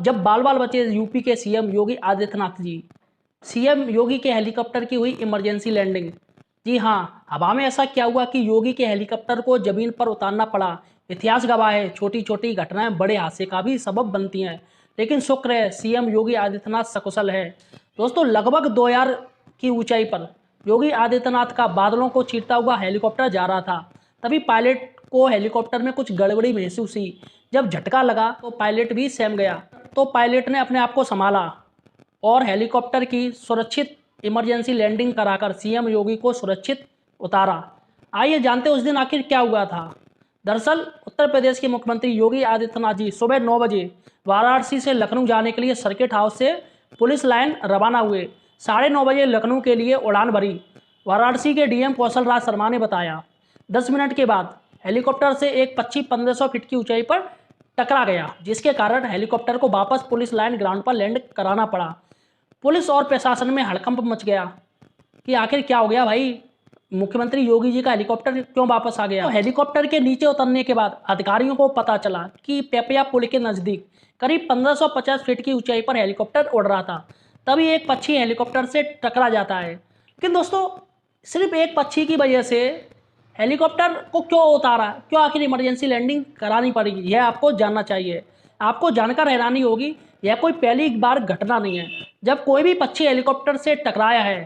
जब बाल बाल बचे यूपी के सीएम योगी आदित्यनाथ जी। सीएम योगी के हेलीकॉप्टर की हुई इमरजेंसी लैंडिंग। जी हाँ, हवा में ऐसा क्या हुआ कि योगी के हेलीकॉप्टर को जमीन पर उतारना पड़ा। इतिहास गवाह है, छोटी छोटी घटनाएं बड़े हादसे का भी सबब बनती हैं, लेकिन शुक्र है सीएम योगी आदित्यनाथ सकुशल है। दोस्तों, लगभग 2000 की ऊंचाई पर योगी आदित्यनाथ का बादलों को चीरता हुआ हेलीकॉप्टर जा रहा था। तभी पायलट को हेलीकॉप्टर में कुछ गड़बड़ी महसूस हुई। जब झटका लगा तो पायलट भी सहम गया। तो पायलट ने अपने आप को संभाला और हेलीकॉप्टर की सुरक्षित इमरजेंसी लैंडिंग कराकर सीएम योगी को सुरक्षित उतारा। आइए जानते हैं उस दिन आखिर क्या हुआ था। दरअसल उत्तर प्रदेश के मुख्यमंत्री योगी आदित्यनाथ जी सुबह 9 बजे वाराणसी से लखनऊ जाने के लिए सर्किट हाउस से पुलिस लाइन रवाना हुए। 9:30 बजे लखनऊ के लिए उड़ान भरी। वाराणसी के डीएम कौशल राज शर्मा ने बताया 10 मिनट के बाद हेलीकॉप्टर से एक पक्षी 1500 फीट की ऊंचाई पर टकरा गया, जिसके कारण हेलीकॉप्टर को वापस पुलिस लाइन ग्राउंड पर लैंड कराना पड़ा। पुलिस और प्रशासन में हड़कंप मच गया कि आखिर क्या हो गया भाई, मुख्यमंत्री योगी जी का हेलीकॉप्टर क्यों वापस आ गया। तो हेलीकॉप्टर के नीचे उतरने के बाद अधिकारियों को पता चला कि पेपया पुल के नज़दीक करीब 1550 फीट की ऊंचाई पर हेलीकॉप्टर उड़ रहा था। तभी एक पक्षी हेलीकॉप्टर से टकरा जाता है। लेकिन दोस्तों, सिर्फ एक पक्षी की वजह से हेलीकॉप्टर को क्यों उतारा, क्यों आखिर इमरजेंसी लैंडिंग करानी पड़ेगी, यह आपको जानना चाहिए। आपको जानकर हैरानी होगी, यह कोई पहली बार घटना नहीं है जब कोई भी पक्षी हेलीकॉप्टर से टकराया है।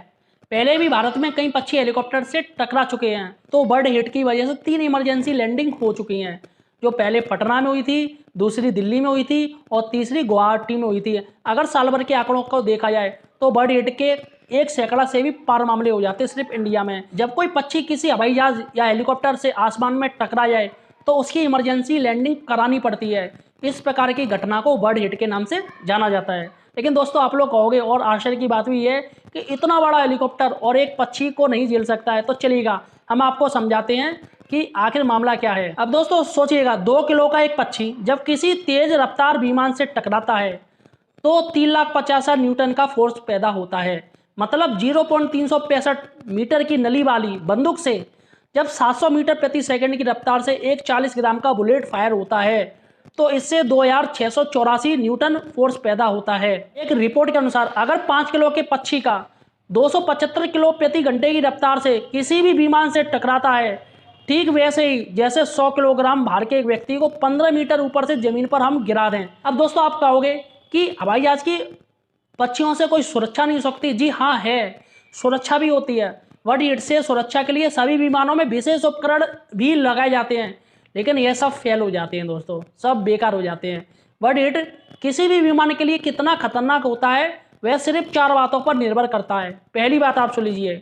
पहले भी भारत में कई पक्षी हेलीकॉप्टर से टकरा चुके हैं। तो बर्ड हिट की वजह से 3 इमरजेंसी लैंडिंग हो चुकी हैं, जो पहले पटना में हुई थी, दूसरी दिल्ली में हुई थी और तीसरी गुवाहाटी में हुई थी। अगर साल भर के आंकड़ों को देखा जाए तो बर्ड हिट के 1 सैकड़ा से भी पार मामले हो जाते सिर्फ इंडिया में। जब कोई पक्षी किसी हवाई जहाज या हेलीकॉप्टर से आसमान में टकरा जाए तो उसकी इमरजेंसी लैंडिंग करानी पड़ती है। इस प्रकार की घटना को बर्ड हिट के नाम से जाना जाता है। लेकिन दोस्तों, आप लोग कहोगे और आश्चर्य की बात भी है कि इतना बड़ा हेलीकॉप्टर और एक पक्षी को नहीं झेल सकता है। तो चलिएगा, हम आपको समझाते हैं कि आखिर मामला क्या है। अब दोस्तों सोचिएगा, 2 किलो का एक पक्षी जब किसी तेज रफ्तार विमान से टकराता है तो 3,50,000 न्यूटन का फोर्स पैदा होता है। मतलब 0.365 मीटर की नली वाली बंदूक से जब 700 मीटर प्रति सेकंड की रफ्तार से एक 40 ग्राम का बुलेट फायर होता है तो इससे 2684 न्यूटन फोर्स पैदा होता है। एक रिपोर्ट के अनुसार अगर 5 किलो के पक्षी का 275 किलो प्रति घंटे की रफ्तार से किसी भी विमान से टकराता है, ठीक वैसे ही जैसे 100 किलोग्राम भार के एक व्यक्ति को 15 मीटर ऊपर से जमीन पर हम गिरा दें। अब दोस्तों, आप कहोगे कि हवाई जहाज की पक्षियों से कोई सुरक्षा नहीं हो सकती। जी हाँ, है, सुरक्षा भी होती है। बर्ड हिट से सुरक्षा के लिए सभी विमानों में विशेष उपकरण भी लगाए जाते हैं, लेकिन यह सब फेल हो जाते हैं दोस्तों, सब बेकार हो जाते हैं। बर्ड हिट किसी भी विमान के लिए कितना खतरनाक होता है वह सिर्फ 4 बातों पर निर्भर करता है। पहली बात आप सुन लीजिए,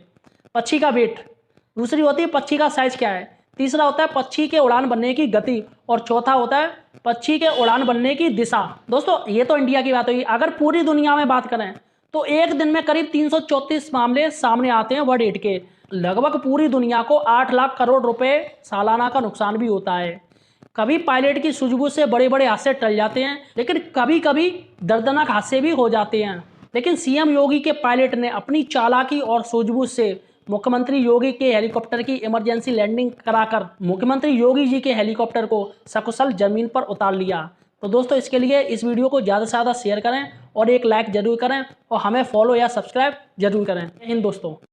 पक्षी का वेट। दूसरी होती है पक्षी का साइज क्या है। तीसरा होता है पक्षी के उड़ान बनने की गति। और चौथा होता है पक्षी के उड़ान बनने की दिशा। दोस्तों, ये तो इंडिया की बात हुई। अगर पूरी दुनिया में बात करें तो एक दिन में करीब 334 मामले सामने आते हैं बर्ड हिट के। लगभग पूरी दुनिया को 8 लाख करोड़ रुपए सालाना का नुकसान भी होता है। कभी पायलट की सूझबूझ से बड़े बड़े हादसे टल जाते हैं, लेकिन कभी कभी दर्दनाक हादसे भी हो जाते हैं। लेकिन सीएम योगी के पायलट ने अपनी चालाकी और सूझबूझ से मुख्यमंत्री योगी के हेलीकॉप्टर की इमरजेंसी लैंडिंग कराकर मुख्यमंत्री योगी जी के हेलीकॉप्टर को सकुशल जमीन पर उतार लिया। तो दोस्तों, इसके लिए इस वीडियो को ज़्यादा से ज़्यादा शेयर करें और एक लाइक जरूर करें और हमें फॉलो या सब्सक्राइब जरूर करें। जय हिंद दोस्तों।